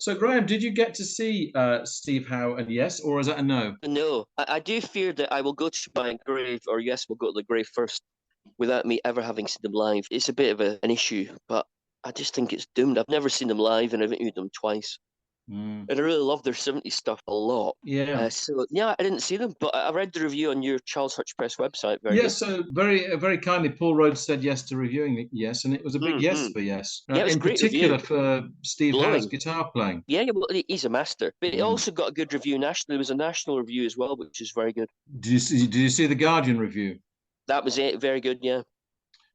So, Graham, did you get to see Steve Howe and Yes, or is that a no? No, I do fear that I will go to my grave, or yes, we'll go to the grave first, without me ever having seen them live. It's a bit of an issue, but I just think it's doomed. I've never seen them live, and I've interviewed them twice. Mm. And I really love their 70s stuff a lot. Yeah. So, yeah, I didn't see them, but I read the review on your Charles Hutch Press website. Very Yes, good. so very kindly, Paul Rhodes said yes to reviewing it, Yes, and it was a big yes Mm-hmm. for Yes, Yeah, it was a in great review. particular for Steve Howe's Glowing. guitar playing. Yeah, yeah, well, he's a master. But it Mm. also got a good review nationally. It was a national review as well, which is very good. Did you see the Guardian review? That was it. Very good, yeah.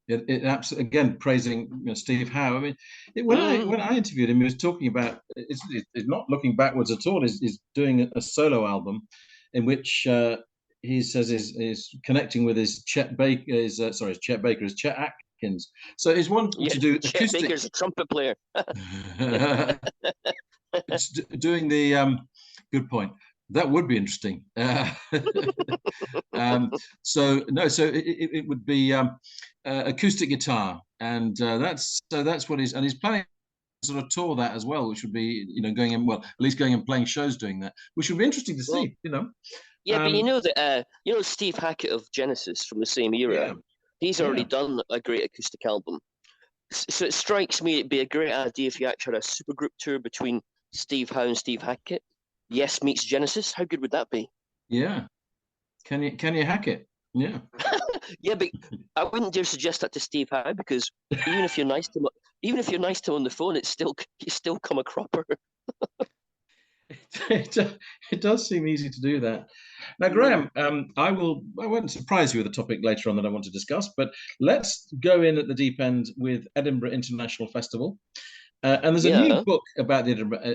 Again praising Steve Howe. I mean, when I Mm. when I interviewed him, he was talking about it's not looking backwards at all. He's doing a solo album in which he says is connecting with his Chet Baker, his Chet Baker, his Chet Atkins. So he's wanting Yeah, to do Chet acoustic, Baker's a trumpet player. doing the good point. That would be interesting. um, so no, so it would be acoustic guitar, and that's what he's planning to sort of tour that as well, which would be going in, well, at least going and playing shows doing that, which would be interesting to Well, see. yeah, but you Um, know that Steve Hackett of Genesis from the same era. yeah, He's already yeah. done a great acoustic album. So it strikes me it'd be a great idea if you actually had a supergroup tour between Steve Howe and Steve Hackett. Yes meets Genesis. How good would that be? Yeah. Can you hack it? Yeah. Yeah, but I wouldn't dare suggest that to Steve Howe because even if you're nice to him, even if you're nice to him on the phone, you still come a cropper. It does seem easy to do that. Now, Mm. Graham, I won't surprise you with a topic later on that I want to discuss, but let's go in at the deep end with Edinburgh International Festival. And there's a new Yeah. book about the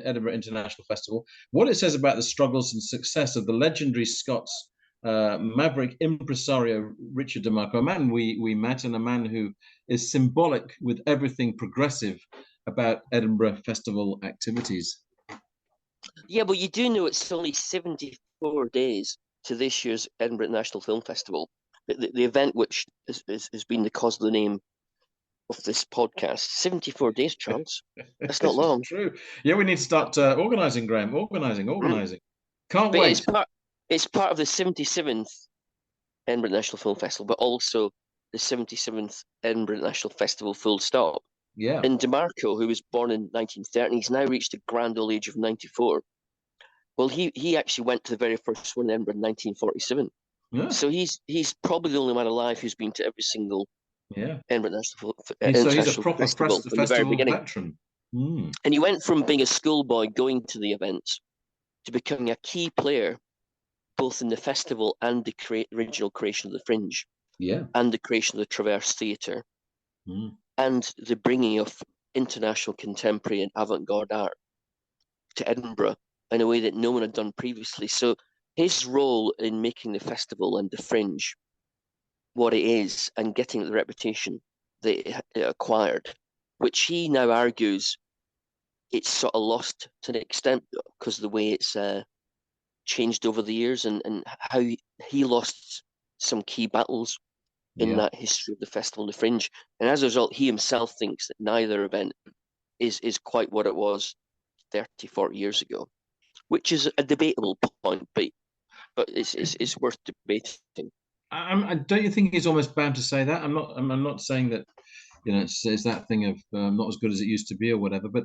Edinburgh International Festival. What it says about the struggles and success of the legendary Scots maverick impresario Richard Demarco, a man we met and a man who is symbolic with everything progressive about Edinburgh Festival activities. Yeah, well, you do know it's only 74 days to this year's Edinburgh International Film Festival, the event which has been the cause of the name of this podcast. 74 days, Charles. That's not This is long. true. Yeah, we need to start organizing, Graham. Organizing, Mm. organizing. Can't But wait. it's part of the 77th Edinburgh International Film Festival, but also the 77th Edinburgh International Festival full stop. Yeah. And Demarco, who was born in 1930, he's now reached the grand old age of 94. Well, he actually went to the very first one in Edinburgh in 1947. Yeah. So he's probably the only man alive who's been to every single Yeah. Edinburgh He's a International proper Festival from the very festival beginning. veteran. Mm. And he went from being a schoolboy going to the events to becoming a key player both in the festival and the original creation of the Fringe Yeah. and the creation of the Traverse Theatre Mm. and the bringing of international contemporary and avant-garde art to Edinburgh in a way that no one had done previously. So his role in making the festival and the Fringe what it is and getting the reputation that it acquired, which he now argues it's sort of lost to an extent because of the way it's changed over the years and how he lost some key battles in Yeah. that history of the festival and the Fringe. And as a result, he himself thinks that neither event is quite what it was 30, 40 years ago, which is a debatable point, but it's worth debating. Don't you think he's almost bound to say that? I'm not saying that it's that thing of not as good as it used to be or whatever. But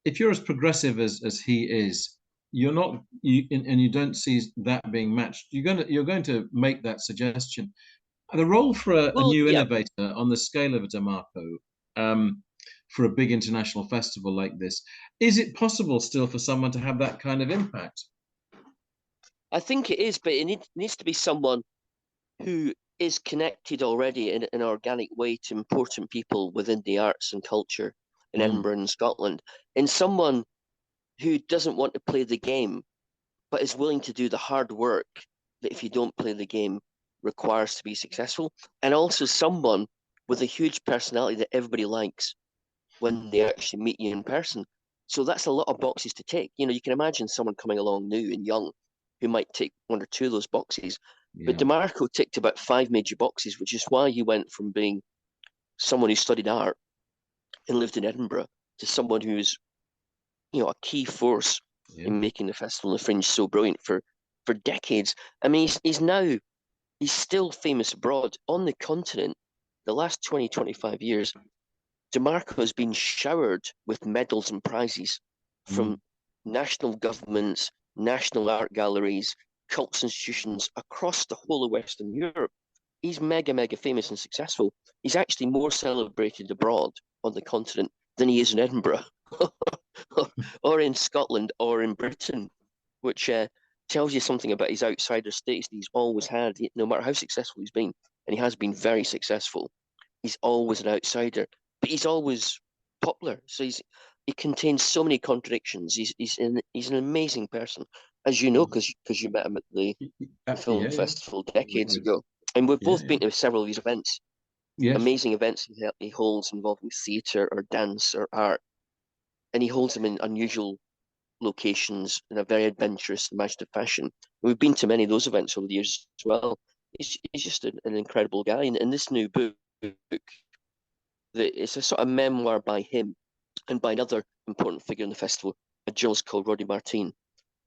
if you're as progressive as he is, you're not, and you don't see that being matched. You're going to make that suggestion. The role for a Well, new yeah, innovator on the scale of a Demarco, um, for a big international festival like this, is it possible still for someone to have that kind of impact? I think it is, but it needs to be someone who is connected already in an organic way to important people within the arts and culture in Mm, Edinburgh and Scotland, and someone who doesn't want to play the game, but is willing to do the hard work that if you don't play the game requires to be successful, and also someone with a huge personality that everybody likes when they actually meet you in person. So that's a lot of boxes to tick. You can imagine someone coming along new and young who might tick one or two of those boxes. But yeah. Demarco ticked about five major boxes, which is why he went from being someone who studied art and lived in Edinburgh to someone who's a key force Yeah. in making the festival and the Fringe so brilliant for decades. I mean, he's still famous abroad. On the continent, the last 20, 25 years, Demarco has been showered with medals and prizes from national governments, national art galleries, cult institutions across the whole of Western Europe. He's mega, mega famous and successful. He's actually more celebrated abroad on the continent than he is in Edinburgh or in Scotland or in Britain, which tells you something about his outsider status that he's always had. No matter how successful he's been, and he has been very successful, he's always an outsider, but he's always popular. So he contains so many contradictions. He's an amazing person, as you know, because you met him at the film festival decades ago, and we've both been to several of his events. Yes. Amazing events he holds involving theatre or dance or art, and he holds them in unusual locations in a very adventurous, imaginative fashion. And we've been to many of those events over the years as well. He's just an incredible guy. And in this new book, it's a sort of memoir by him and by another important figure in the festival, a journalist called Roddy Martine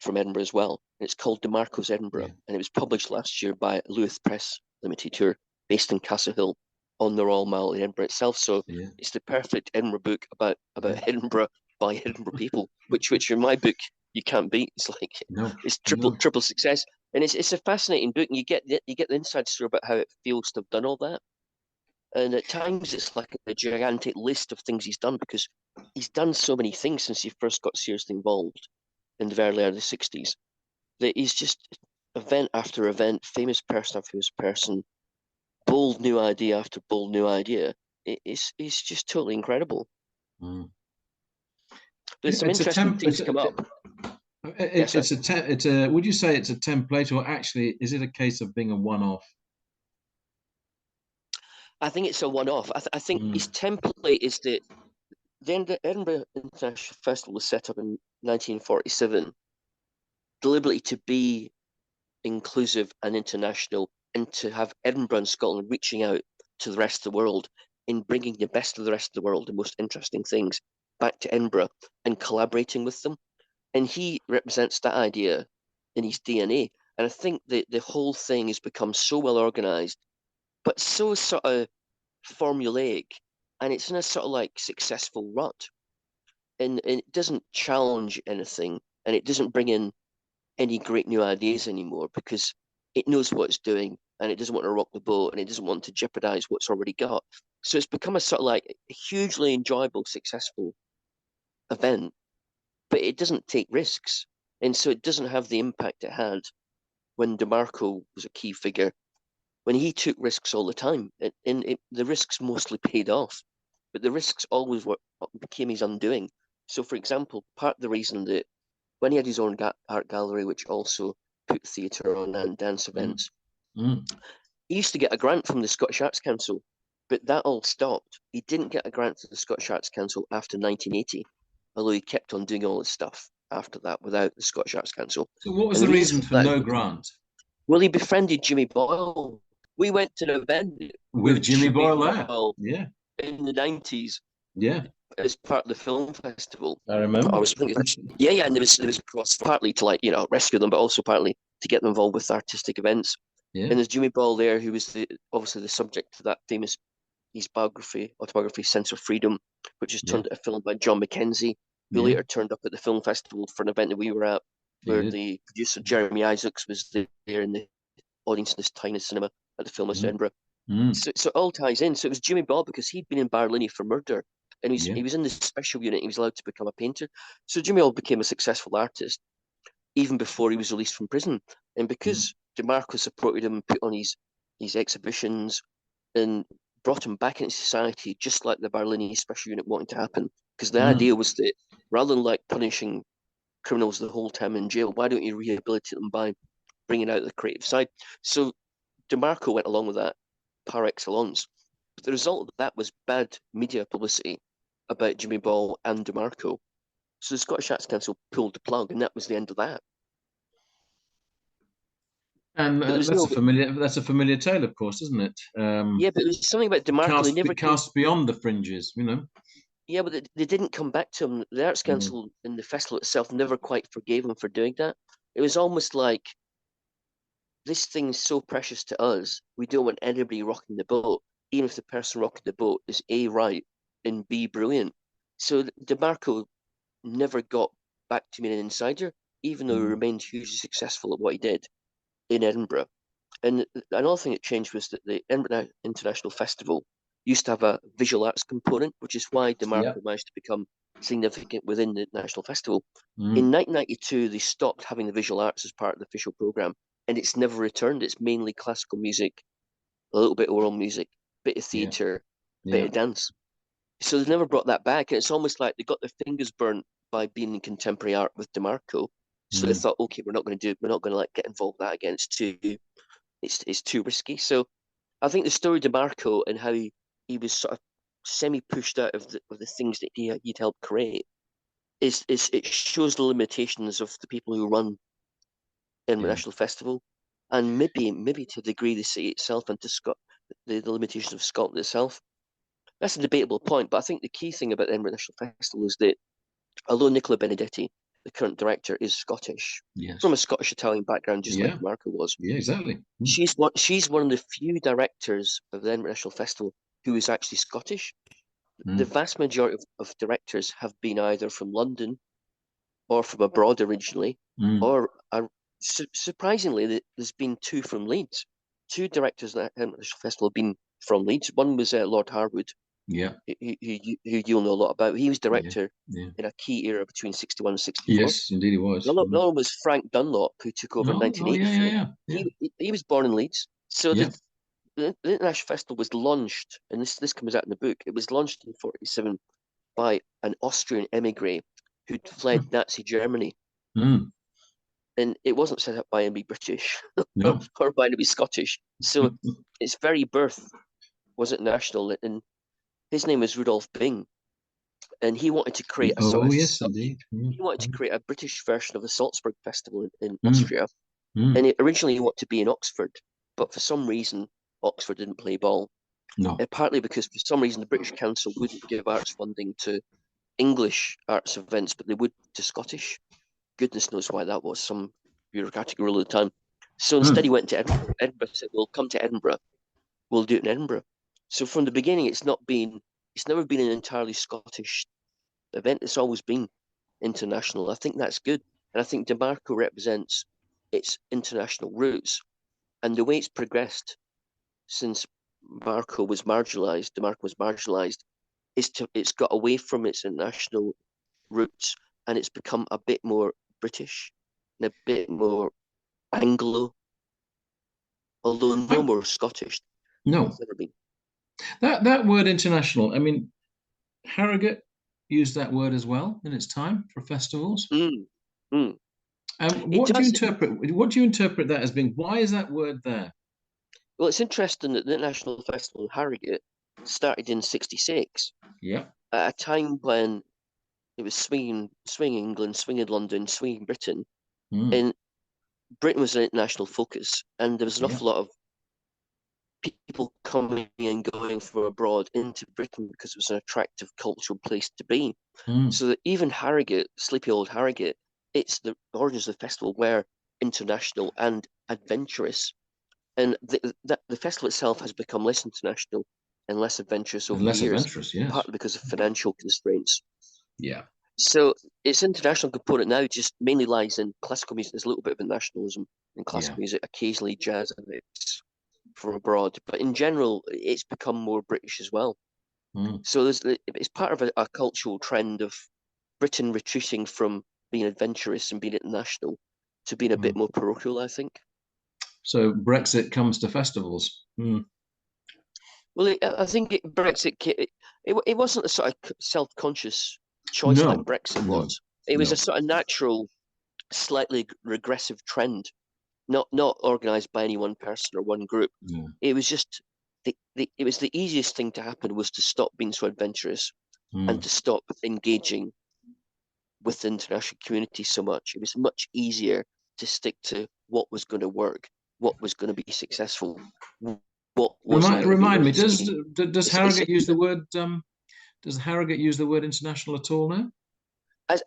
from Edinburgh as well. And it's called Demarco's Edinburgh. And it was published last year by Lewis Press Limited, who are based in Castle Hill on the Royal Mile in Edinburgh itself. So it's the perfect Edinburgh book about Edinburgh by Edinburgh people, which in my book you can't beat. It's like it's triple success, and it's a fascinating book, and you get the inside story about how it feels to have done all that. And at times it's like a gigantic list of things he's done, because he's done so many things since he first got seriously involved in the very early 60s, that he's just event after event, famous person after famous person, bold new idea after bold new idea. It's just totally incredible. There's some interesting things come up. Would you say it's a template, or actually is it a case of being a one-off? I think it's a one-off. I think his template is that the Edinburgh International Festival was set up in 1947 deliberately to be inclusive and international, and to have Edinburgh and Scotland reaching out to the rest of the world in bringing the best of the rest of the world, the most interesting things, back to Edinburgh and collaborating with them. And he represents that idea in his DNA. And I think that the whole thing has become so well organized, but so sort of formulaic, and it's in a sort of like successful rut. And it doesn't challenge anything, and it doesn't bring in any great new ideas anymore, because it knows what it's doing, and it doesn't want to rock the boat, and it doesn't want to jeopardize what's already got. So it's become a sort of like a hugely enjoyable, successful event, but it doesn't take risks. And so it doesn't have the impact it had when Demarco was a key figure, when he took risks all the time. And the risks mostly paid off, but the risks always became his undoing. So, for example, part of the reason that when he had his own art gallery, which also put theatre on and dance events, he used to get a grant from the Scottish Arts Council, but that all stopped. He didn't get a grant from the Scottish Arts Council after 1980, although he kept on doing all his stuff after that without the Scottish Arts Council. So what was the reason for no grant? Well, he befriended Jimmy Boyle. We went to an event with Jimmy Boyle there. In the 90s. Yeah. As part of the film festival. I remember. And there was partly to rescue them, but also partly to get them involved with artistic events. Yeah. And there's Jimmy Boyle there, who was obviously the subject to that famous autobiography, Sense of Freedom, which was turned into a film by John Mackenzie, who later turned up at the film festival for an event that we were at, where the producer Jeremy Isaacs was there in the audience in this tiny cinema at the Film of Edinburgh. So it all ties in. So it was Jimmy Boyle, because he'd been in Barlini for murder, and he was in the special unit. He was allowed to become a painter. So Jimmy Boyle became a successful artist even before he was released from prison. And because Demarco supported him and put on his exhibitions and brought him back into society, just like the Barlini special unit wanted to happen. Because the idea was that rather than like punishing criminals the whole time in jail, why don't you rehabilitate them by bringing out the creative side? So Demarco went along with that par excellence. But the result of that was bad media publicity about Jimmy Boyle and Demarco. So the Scottish Arts Council pulled the plug, and that was the end of that. And that's a familiar tale, of course, isn't it? Yeah, but it was something about Demarco. Cast beyond the fringes, Yeah, but they didn't come back to him. The Arts Mm. Council and the festival itself never quite forgave him for doing that. It was almost like, this thing's so precious to us, we don't want anybody rocking the boat, even if the person rocking the boat is A, right, and B, brilliant. So Demarco never got back to being an insider, even though he remained hugely successful at what he did in Edinburgh. And another thing that changed was that the Edinburgh International Festival used to have a visual arts component, which is why Yeah. Demarco managed to become significant within the National Festival. Mm. In 1992, they stopped having the visual arts as part of the official programme, and it's never returned. It's mainly classical music, a little bit of oral music, bit of theatre, bit of dance. So they've never brought that back. And it's almost like they got their fingers burnt by being in contemporary art with Demarco. So they thought, okay, we're not going to like get involved with that again. It's too risky. So I think the story of Demarco and how he was sort of semi pushed out of the things that he'd helped create is it shows the limitations of the people who run International Festival, and maybe to a degree the city itself and to the limitations of Scotland itself. That's a debatable point, but I think the key thing about the International Festival is that although Nicola Benedetti, the current director, is Scottish, from a Scottish Italian background, just like Marco was. Yeah, exactly. She's one of the few directors of the International Festival who is actually Scottish. The vast majority of directors have been either from London or from abroad originally, or surprisingly, there's been two from Leeds. Two directors at the International Festival have been from Leeds. One was Lord Harwood, who you'll know a lot about. He was director in a key era between 61 and 64. Yes, indeed he was. Another one was Frank Dunlop, who took over in 1984. Yeah. He was born in Leeds. So the International Festival was launched, and this comes out in the book. It was launched in 1947 by an Austrian emigre who'd fled Nazi Germany. And it wasn't set up by anybody British or by anybody Scottish. So its very birth wasn't national. And his name was Rudolf Bing. And he wanted to create a he wanted to create a British version of the Salzburg Festival in Austria. And originally he wanted to be in Oxford, but for some reason Oxford didn't play ball. Partly because for some reason the British Council wouldn't give arts funding to English arts events, but they would to Scottish. Goodness knows why that was, some bureaucratic rule at the time. So instead he went to Edinburgh. Edinburgh said, "We'll come to Edinburgh. We'll do it in Edinburgh." So from the beginning, it's never been an entirely Scottish event. It's always been international. I think that's good. And I think Demarco represents its international roots. And the way it's progressed since Demarco was marginalised, it's got away from its international roots, and it's become a bit more British and a bit more Anglo, although no more Scottish. No. It's never been. That word international, I mean, Harrogate used that word as well in its time for festivals. What do you interpret that as being? Why is that word there? Well, it's interesting that the International Festival in Harrogate started in '66. Yeah. At a time when it was swinging England, swinging London, swinging Britain. And Britain was an international focus, and there was an awful lot of people coming and going from abroad into Britain because it was an attractive cultural place to be. So that even Harrogate, sleepy old Harrogate, it's the origins of the festival were international and adventurous. And the festival itself has become less international and less adventurous over the years, partly because of financial constraints. Yeah. So its international component now just mainly lies in classical music. There's a little bit of nationalism in classical music, occasionally jazz and it's from abroad, but in general, it's become more British as well. So it's part of a cultural trend of Britain retreating from being adventurous and being international to being a bit more parochial, I think. So Brexit comes to festivals. Well, I think Brexit, it wasn't a sort of self-conscious choice like Brexit was. It was a sort of natural, slightly regressive trend, not organised by any one person or one group. It was just it was the easiest thing to happen was to stop being so adventurous and to stop engaging with the international community so much. It was much easier to stick to what was going to work, what was going to be successful. What wasn't Remind me, does Harrogate use the word Does Harrogate use the word international at all now?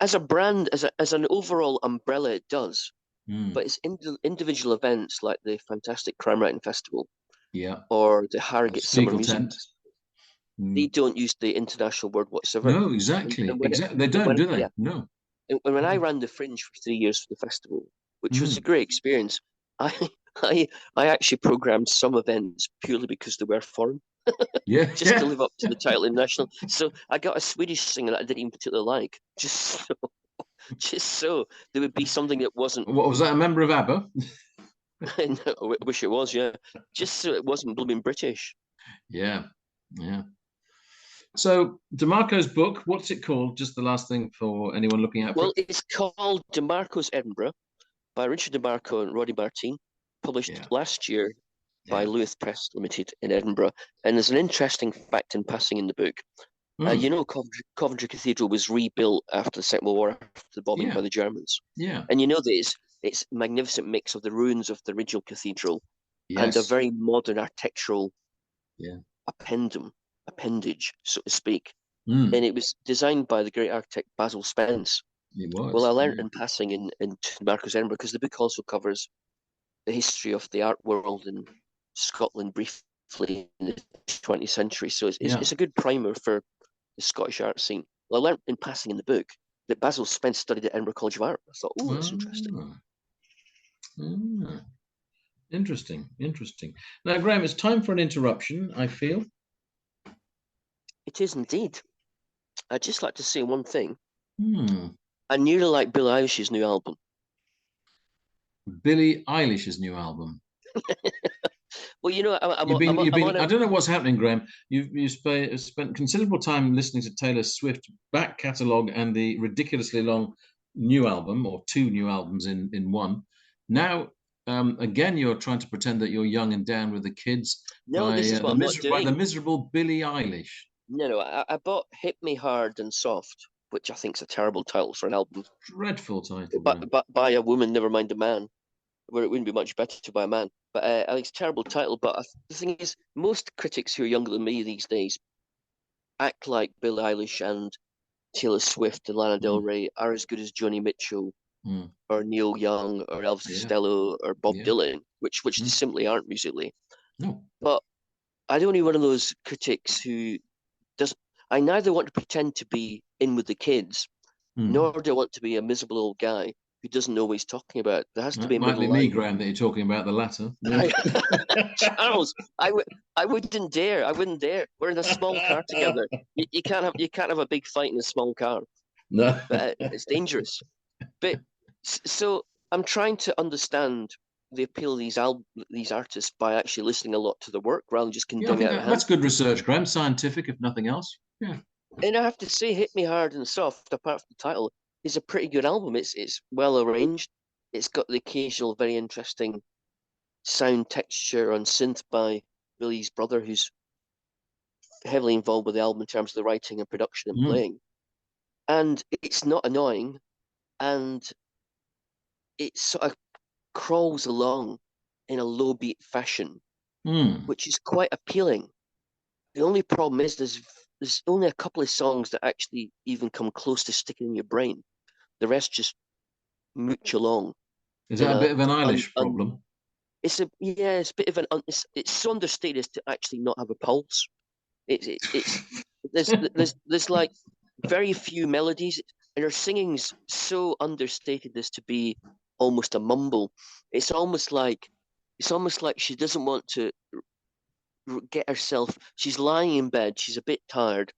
As a brand, as an overall umbrella, it does. Mm. But it's individual events like the fantastic Crime Writing Festival Yeah. or the Or Harrogate Summer Spiegel Music tent. Festival. They Mm. don't use the international word whatsoever. No, And, exactly. and when it, Exactly. They and don't, when do they? yeah, No. and when I Mm. ran the Fringe for 3 years for the festival, which was a Mm. great experience, I I I actually programmed some events purely because they were foreign, Yeah. just to Yeah. live up to the title international. So I got a Swedish singer that I didn't even particularly like, just so there would be something that wasn't. What was that? A member of ABBA? I wish it was, yeah, just so it wasn't blooming British. Yeah. Yeah. So Demarco's book, what's it called? Just the last thing for anyone looking out for Well, it. it's called Demarco's Edinburgh by Richard Demarco and Roddy Martine, published Yeah. last year by Yeah. Lewis Press Limited in Edinburgh. And there's an interesting fact in passing in the book. Mm. Coventry Cathedral was rebuilt after the Second World War, after the bombing Yeah. by the Germans. Yeah. And it's a magnificent mix of the ruins of the original cathedral and a Yes. very modern architectural Yeah. appendage, so to speak. Mm. And it was designed by the great architect Basil Spence. It Well, I was. learnt Yeah. in passing in Marcus Edinburgh, because the book also covers the history of the art world in Scotland briefly in the 20th century. So Yeah. it's a good primer for the Scottish art scene. Well, I learnt in passing in the book that Basil Spence studied at Edinburgh College of Art. I thought, oh, that's interesting. Ah. Ah. Interesting. Interesting. Now, Graham, it's time for an interruption, I feel. It is indeed. I'd just like to say one thing. Hmm. I nearly like Billie Eilish's new album. Billie Eilish's new album. Well, you know, You've I'm been. on I a. don't know what's happening, Graham. You've spent considerable time listening to Taylor Swift's back catalogue and the ridiculously long new album, or two new albums in one. Now, again, you're trying to pretend that you're young and down with the kids No, this is what I'm not by the doing. miserable Billie Eilish. No, I bought Hit Me Hard and Soft, which I think is a terrible title for an album, Dreadful title, Graham. but by a woman, never mind a man, where it wouldn't be much better to by a man. But I think it's a terrible title. But the thing is, most critics who are younger than me these days act like Billie Eilish and Taylor Swift and Lana Del Mm, Rey are as good as Joni Mitchell mm, or Neil Young or Elvis yeah, Costello or Bob yeah. Dylan, which they Mm, simply aren't musically. no. But I don't need one of those critics who does. I neither want to pretend to be in with the kids, Mm. nor do I want to be a miserable old guy who doesn't know what he's talking about. There has to That be a might be middle me, line. Graham, that you're talking about the latter. Yeah. Charles, I wouldn't dare. I wouldn't dare. We're in a small car together. You can't have a big fight in a small car. No. But it's dangerous. But so I'm trying to understand the appeal of these artists by actually listening a lot to the work rather than just Yeah, I condemning think it out of that's hand. good research, Graham. Scientific, if nothing else. Yeah. And I have to say, Hit Me Hard and Soft, apart from the title, is a pretty good album. It's well arranged. It's got the occasional very interesting sound texture on synth by Billie's brother, who's heavily involved with the album in terms of the writing and production and Mm, playing. And it's not annoying, and it sort of crawls along in a low beat fashion, mm. which is quite appealing. The only problem is there's only a couple of songs that actually even come close to sticking in your brain. The rest just mooch along Is in that a a bit of an Eilish problem? it's a bit of an it's so understated as to actually not have a pulse. It's there's like very few melodies, and her singing's so understated as to be almost a mumble. It's almost like she doesn't want to get herself. She's lying in bed. She's a bit tired.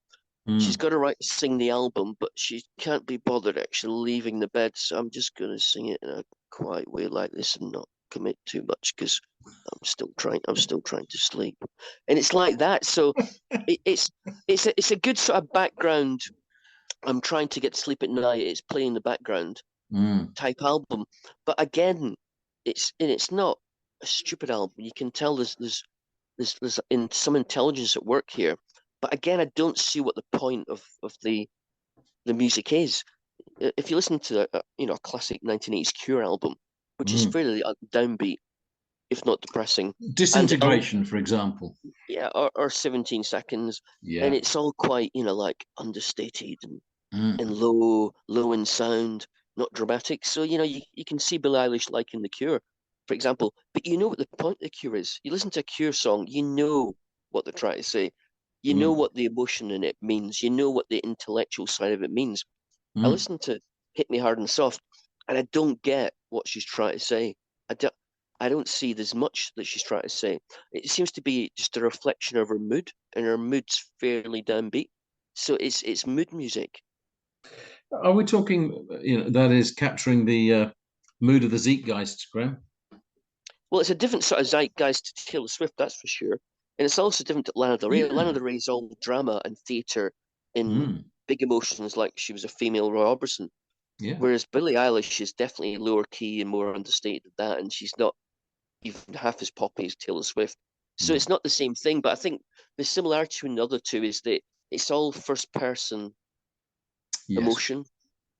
She's Mm. got to sing the album, but she can't be bothered actually leaving the bed. So I'm just gonna sing it in a quiet way like this and not commit too much because I'm still trying to sleep, and it's like that. So it's a good sort of background. I'm trying to get to sleep at night. It's playing in the background Mm. type album, but again, it's not a stupid album. You can tell there's in some intelligence at work here. But again, I don't see what the point of the music is. If you listen to a classic 1980s Cure album, which is Mm. fairly downbeat, if not depressing. And Disintegration, for example. yeah, or 17 seconds, and Yeah. it's all quite, like understated and Mm. low in sound, not dramatic. So, you can see Billie Eilish liking The Cure, for example, but you know what the point of The Cure is. You listen to a Cure song, you know what they're trying to say. You know Mm. what the emotion in it means. You know what the intellectual side of it means. I Mm. listen to Hit Me Hard and Soft, and I don't get what she's trying to say. I don't see there's much that she's trying to say. It seems to be just a reflection of her mood, and her mood's fairly downbeat. So it's mood music. Are we talking, that is capturing the mood of the zeitgeist, Graham? Well, it's a different sort of zeitgeist to Taylor Swift, that's for sure. And it's also different to Lana Del Rey. Lana Yeah. Del Rey's all drama and theatre in Mm. big emotions, like she was a female Roy Orbison. Yeah. Whereas Billie Eilish is definitely lower key and more understated than that, and she's not even half as poppy as Taylor Swift. So Mm. it's not the same thing, but I think the similarity between the other two is that it's all first person Yes. emotion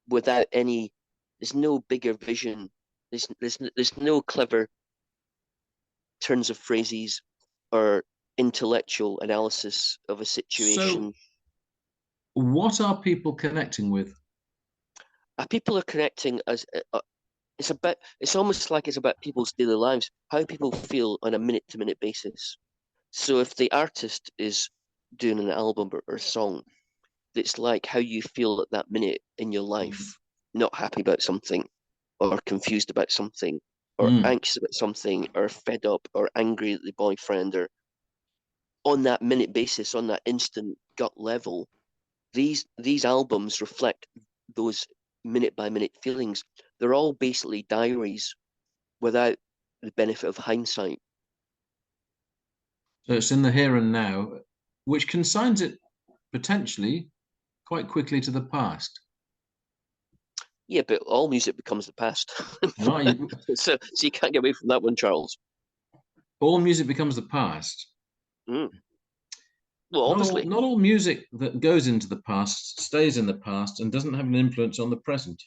without any, there's no bigger vision. There's no clever turns of phrases or intellectual analysis of a So, situation. what are people connecting with? People are connecting as it's almost like it's about people's daily lives, how people feel on a minute to minute basis. So if the artist is doing an album or a song, it's like how you feel at that minute in your life, not happy about something, or confused about something, or Mm. anxious about something, or fed up, or angry at the boyfriend, or on that minute basis, on that instant gut level. These albums reflect those minute by minute feelings. They're all basically diaries without the benefit of hindsight. So it's in the here and now, which consigns it potentially quite quickly to the past. Yeah, but all music becomes the past. And So you can't get away from that one, Charles. all music becomes the past. Mm. Well, Not all, obviously. not all music that goes into the past stays in the past and doesn't have an influence on the present.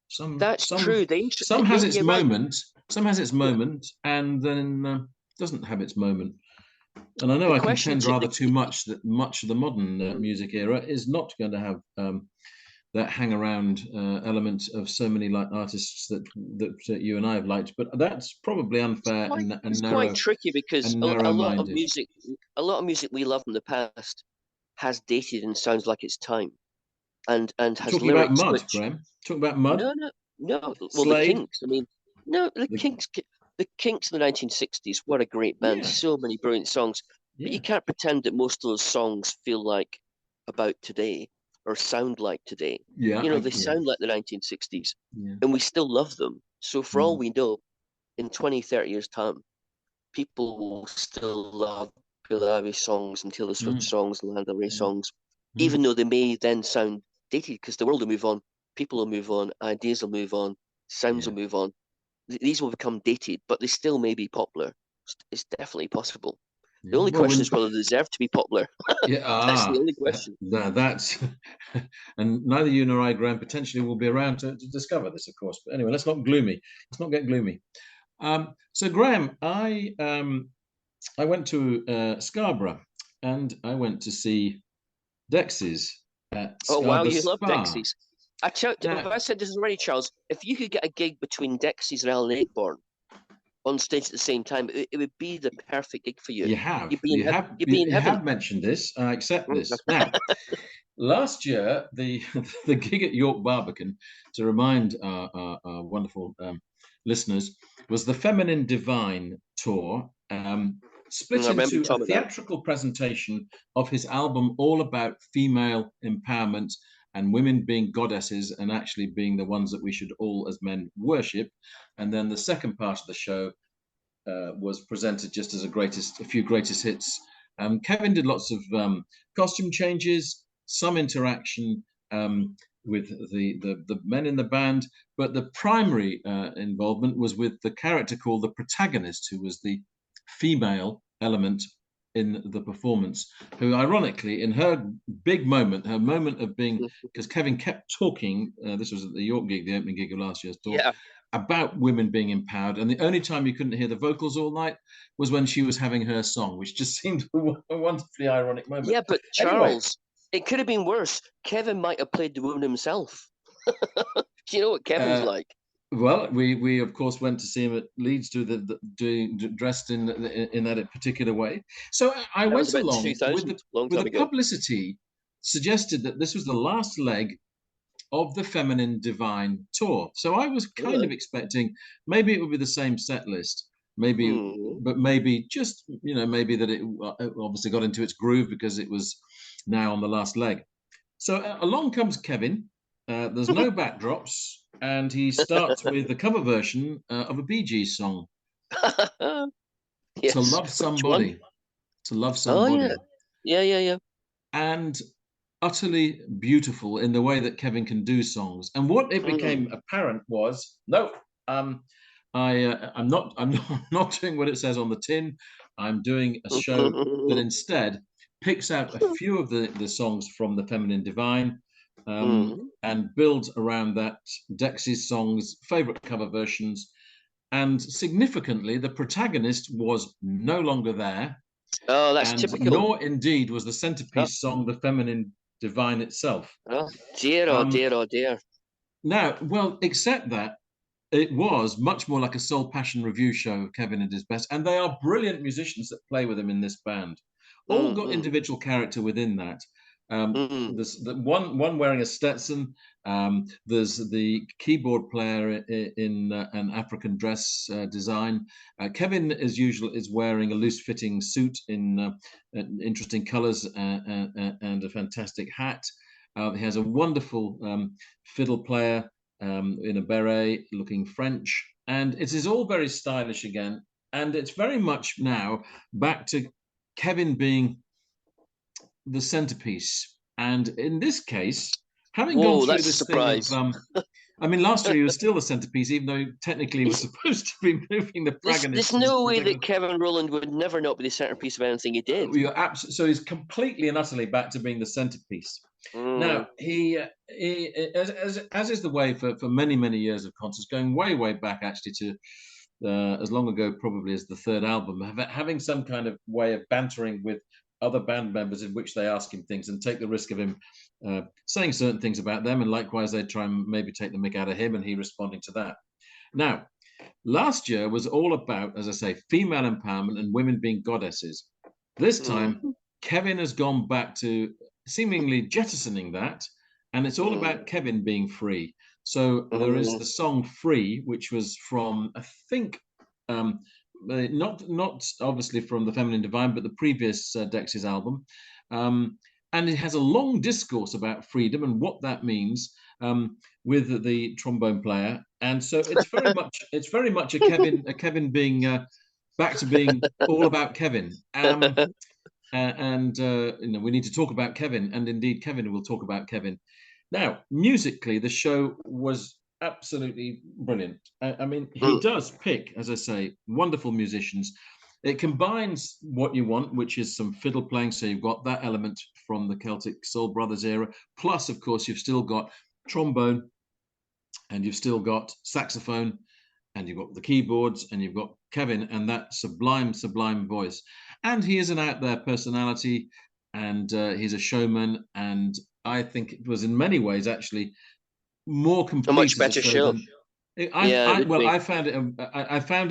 Some, That's some, true. some has its You're right. moment. Some has its Yeah. moment, and then doesn't have its moment. And I know The I question contend to rather too much that much of the modern music era is not going to have that hang around element of so many like artists that you and I have liked. But that's probably unfair it's quite tricky because and a lot of narrow-minded. music we love in the past has dated and sounds like it's time, and has Talking about lyrics mud, which Graham. Talking about mud, no. Well, the Slade. Kinks. I mean, no, The, The Kinks in the 1960s. What a great band! yeah, So many brilliant songs. But yeah, you can't pretend that most of those songs feel like about today or sound like today. yeah, They yeah, sound like the 1960s, yeah. and we still love them. So for all Mm, we know, in 20, 30 years' time, people will still love Billie Eilish songs and Taylor Swift mm, songs and Lana Del Rey mm, songs, mm. even though they may then sound dated because the world will move on, people will move on, ideas will move on, sounds Yeah, will move on. These will become dated, but they still may be popular. It's definitely possible. The yeah. only Well, question when is whether they deserve to be popular. yeah, That's the only question. that's and neither you nor I, Graham, potentially will be around to discover this, of course. But anyway, let's not gloomy. Let's not get gloomy. So, Graham, I went to Scarborough and I went to see Dexys at Oh wow, Scarborough you love Spa. Dexys. Have Now, I said this already, Charles? If you could get a gig between Dexys and Alan Ayckbourn on stage at the same time, it would be the perfect gig for you. you have You'd be in you heaven. have You'd be you, in you heaven. have mentioned this. I accept this. Now, last year, the the gig at York Barbican, to remind our wonderful listeners, was the Feminine Divine tour, I split remember you into a talking about that. theatrical presentation of his album all about female empowerment and women being goddesses and actually being the ones that we should all as men worship. And then the second part of the show was presented just as a few greatest hits. Kevin did lots of costume changes, some interaction with the men in the band, but the primary involvement was with the character called the protagonist, who was the female element in the performance, who ironically, in her big moment, her moment of being, because Kevin kept talking, this was at the York gig, the opening gig of last year's tour, Yeah. about women being empowered. And the only time you couldn't hear the vocals all night was when she was having her song, which just seemed a wonderfully ironic moment. Yeah, but Anyway, Charles, it could have been worse. Kevin might have played the woman himself. Do you know what Kevin's like? well, we of course went to see him at Leeds, dressed in that particular way. So I That was went about along with 2000, long time the ago. publicity suggested that this was the last leg of the Feminine Divine tour. So I was kind of expecting maybe it would be the same set list, maybe, but maybe just, maybe that it obviously got into its groove because it was now on the last leg. So along comes Kevin. There's no backdrops, and he starts with the cover version of a Bee Gees song, Yes. "To Love Somebody." To love Oh, somebody. yeah. And utterly beautiful in the way that Kevin can do songs. And what it became apparent was, no, I'm not doing what it says on the tin. I'm doing a show that instead picks out a few of the songs from the Feminine Divine, and builds around that Dexys songs, favorite cover versions. And significantly, the protagonist was no longer there. Oh, that's And typical. nor indeed was the centerpiece song, the Feminine Divine itself. Oh dear. Now, well, except that it was much more like a Soul Passion Revue show of Kevin at his best, and they are brilliant musicians that play with him in this band. All got individual character within that. There's the one wearing a Stetson. There's the keyboard player in an African dress design. Kevin, as usual, is wearing a loose-fitting suit in interesting colors and a fantastic hat. He has a wonderful fiddle player in a beret, looking French, and it is all very stylish again. And it's very much now back to Kevin being the centerpiece. And in this case, having gone through this thing of, I mean, last year he was still the centerpiece, even though technically he was supposed to be moving the protagonist. There's no way that Kevin Rowland would never not be the centerpiece of anything he did. So he's completely and utterly back to being the centerpiece. Now, he as is the way for many years of concerts, going way back actually to as long ago probably as the third album, having some kind of way of bantering with other band members in which they ask him things and take the risk of him saying certain things about them, and likewise they try and maybe take the mick out of him and he responding to that. Now, last year was all about, as I say, female empowerment and women being goddesses. This time, Kevin has gone back to seemingly jettisoning that, and it's all about Kevin being free. So there is the song "Free," which was from, I think, not obviously from the Feminine Divine, but the previous Dexys album, and it has a long discourse about freedom and what that means, with the trombone player. And so it's very much a Kevin being back to being all about Kevin. And we need to talk about Kevin, and indeed Kevin will talk about Kevin. Now, musically, the show was absolutely brilliant. I mean, he does pick, as I say, wonderful musicians. It combines what you want, which is some fiddle playing, so you've got that element from the Celtic Soul Brothers era, plus of course you've still got trombone, and you've still got saxophone, and you've got the keyboards, and you've got Kevin and that sublime voice. And he is an out there personality, and he's a showman, and I think it was in many ways actually more complete, a much better show. I found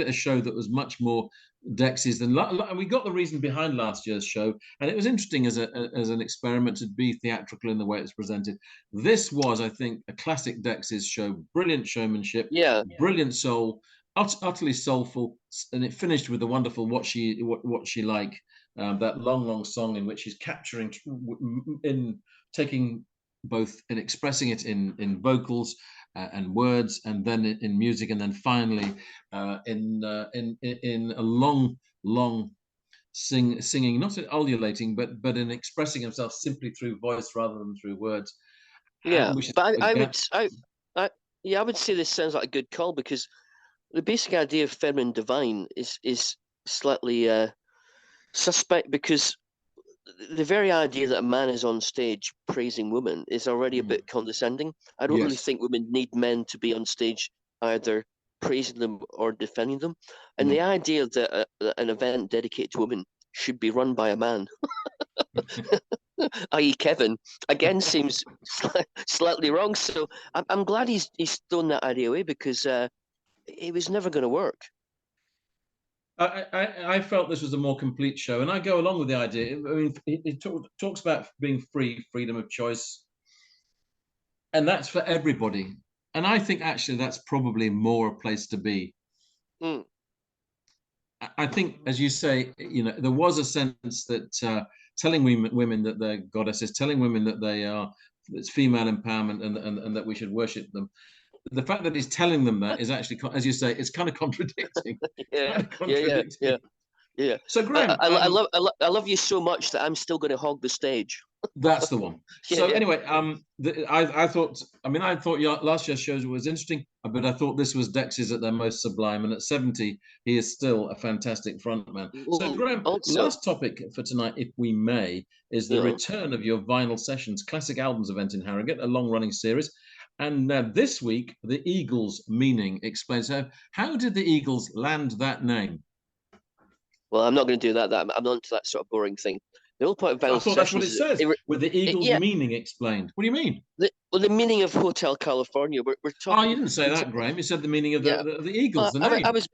it a show that was much more Dexys than, and we got the reason behind last year's show, and it was interesting as an experiment to be theatrical in the way it was presented. This was, I think, a classic Dexys show, brilliant showmanship, brilliant soul, utterly soulful, and it finished with the wonderful "What She Like," that long song in which he's capturing in taking both in expressing it in vocals and words, and then in music, and then finally in a long singing, not ululating, but in expressing himself simply through voice rather than through words. But I would say this sounds like a good call, because the basic idea of Feminine Divine is slightly suspect, because the very idea that a man is on stage praising women is already a bit condescending. I don't really think women need men to be on stage either praising them or defending them. And the idea that an event dedicated to women should be run by a man, i.e. Kevin, again seems slightly wrong. So I'm glad he's thrown that idea away, because it was never going to work. I felt this was a more complete show, and I go along with the idea. I mean, it talks about being free, freedom of choice, and that's for everybody. And I think actually that's probably more a place to be. Mm. I think, as you say, there was a sense that telling women that they're goddesses, telling women that it's female empowerment, and that we should worship them. The fact that he's telling them that is actually, as you say, it's kind of contradicting. Yeah. So Graham, I love you so much that I'm still going to hog the stage. That's the one. Anyway, I thought last year's shows was interesting, but I thought this was Dexys at their most sublime, and at 70, he is still a fantastic frontman. So Graham, last topic for tonight, if we may, is the return of your Vinyl Sessions Classic Albums event in Harrogate, a long-running series. And this week, the Eagles meaning explains. So how did the Eagles land that name? Well, I'm not going to do that. I'm not into that sort of boring thing. The whole point of Vinyl Sessions, that's what it says. With the Eagles meaning explained. What do you mean? The meaning of Hotel California. We're talking. Oh, you didn't say that, Graham. You said the meaning of the Eagles. The name. I was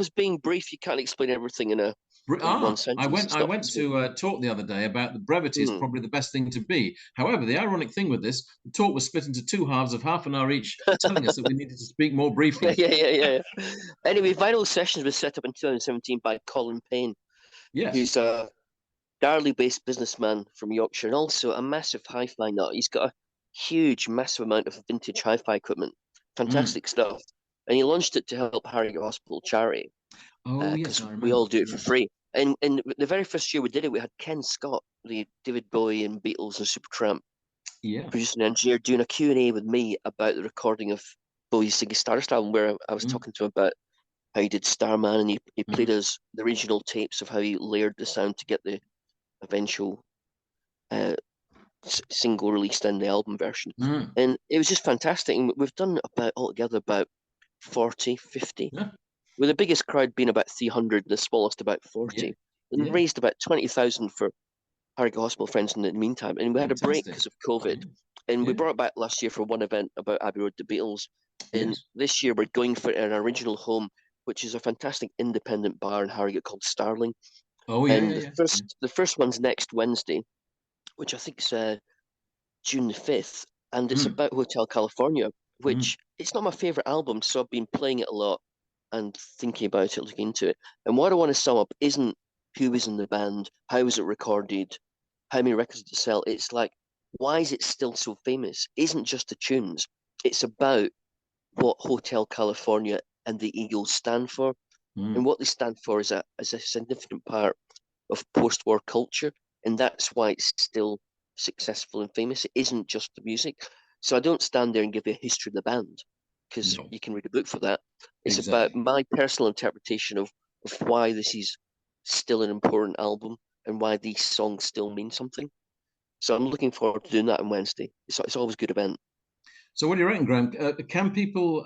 being brief. You can't explain everything in one sentence. I went to talk the other day about the brevity is probably the best thing to be. However, the ironic thing with this, the talk was split into two halves of half an hour each, telling us that we needed to speak more briefly. Yeah. Anyway, Vinyl Sessions was set up in 2017 by Colin Payne, who's a Darley-based businessman from Yorkshire, and also a massive hi-fi nut. He's got a huge, massive amount of vintage hi-fi equipment, fantastic stuff, and he launched it to help Harrogate Hospital charity. Oh, yes, we all do it for free. And the very first year we did it, we had Ken Scott, the David Bowie and Beatles and Supertramp, producing and engineer, doing a Q&A with me about the recording of Bowie's Ziggy Stardust album, where I was talking to him about how he did Starman, and he played us the original tapes of how he layered the sound to get the eventual single released in the album version. And it was just fantastic. And we've done altogether about 40, 50. With the biggest crowd being about 300, the smallest about 40, and raised about 20,000 for Harrogate Hospital friends in the meantime. And we had a break because of COVID, and we brought it back last year for one event about Abbey Road, the Beatles. And this year we're going for an original home, which is a fantastic independent bar in Harrogate called Starling. The first one's next Wednesday, which I think is June the 5th, and it's about Hotel California, which it's not my favorite album, so I've been playing it a lot and thinking about it, looking into it. And what I want to sum up isn't who was in the band, how was it recorded, how many records did it sell. It's like, why is it still so famous? It isn't just the tunes. It's about what Hotel California and the Eagles stand for. And what they stand for is a significant part of post-war culture. And that's why it's still successful and famous. It isn't just the music. So I don't stand there and give you a history of the band, because you can read a book for that. It's about my personal interpretation of why this is still an important album and why these songs still mean something. So I'm looking forward to doing that on Wednesday. It's always a good event. So what do you reckon, Graham? Can people,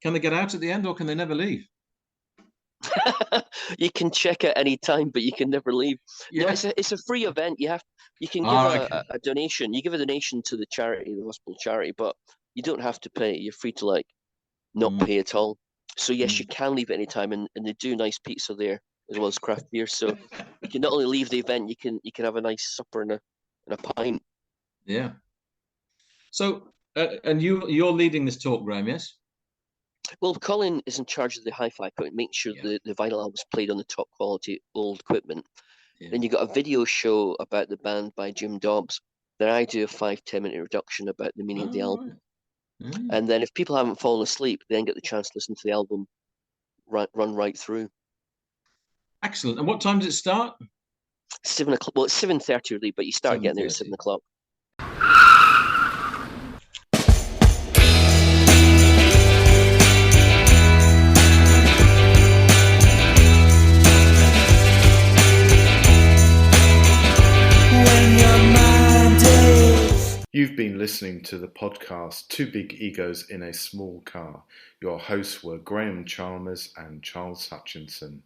can they get out at the end, or can they never leave? You can check at any time, but you can never leave. No, it's a free event. You can give a donation. You give a donation to the charity, the hospital charity, but you don't have to pay. You're free to not pay at all. So yes, you can leave at any time, and they do nice pizza there as well as craft beer. So you can not only leave the event, you can have a nice supper and a pint. Yeah. So and you're leading this talk, Graham, yes? Well, Colin is in charge of the hi-fi equipment, making sure the vinyl album's played on the top quality old equipment. Then you got a video show about the band by Jim Dobbs. Then I do a 5-10 minute introduction about the meaning of the album. And then if people haven't fallen asleep, they then get the chance to listen to the album run right through. Excellent. And what time does it start? 7 o'clock. Well, it's 7:30 really, but you start getting there at 7 o'clock. You've been listening to the podcast Two Big Egos in a Small Car. Your hosts were Graham Chalmers and Charles Hutchinson.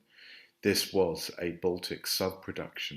This was a Baltic sub-production.